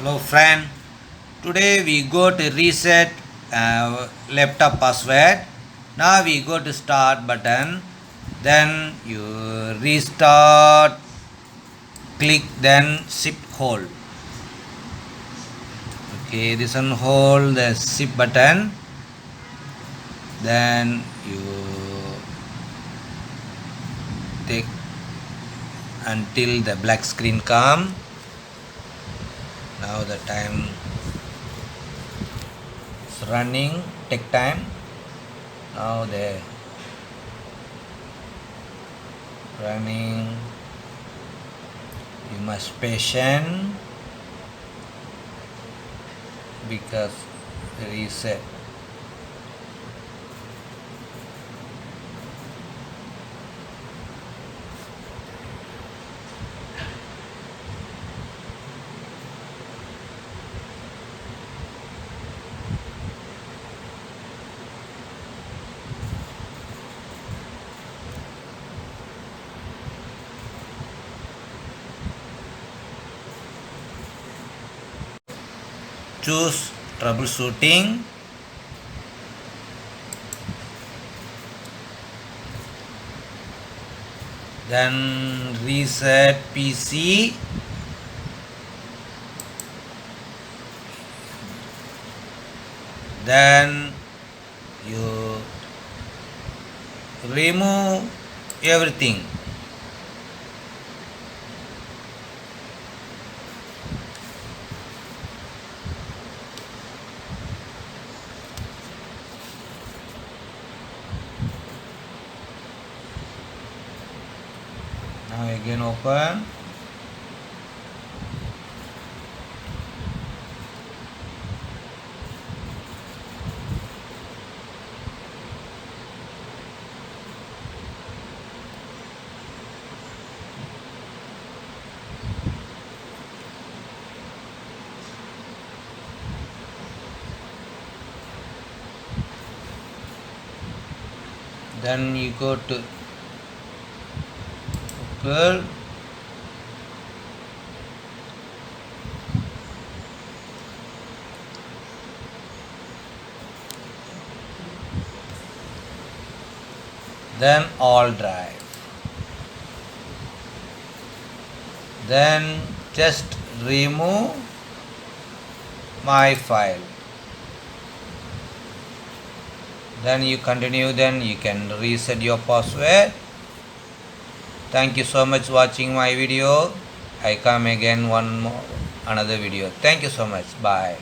Hello friend, today we go to reset laptop password. Now we go to start button, then you restart, click then shift hold. Okay, this one hold the shift button, then you take until the black screen come. Now the time is running, take time. Now the running, you must patient because reset. Choose troubleshooting, then reset PC, then you remove everything. Now again open. Then you go to Google, then all drive, then just remove my file, then you continue, then you can reset your password. Thank you so much watching my video. I come again one more another video. Thank you so much. Bye.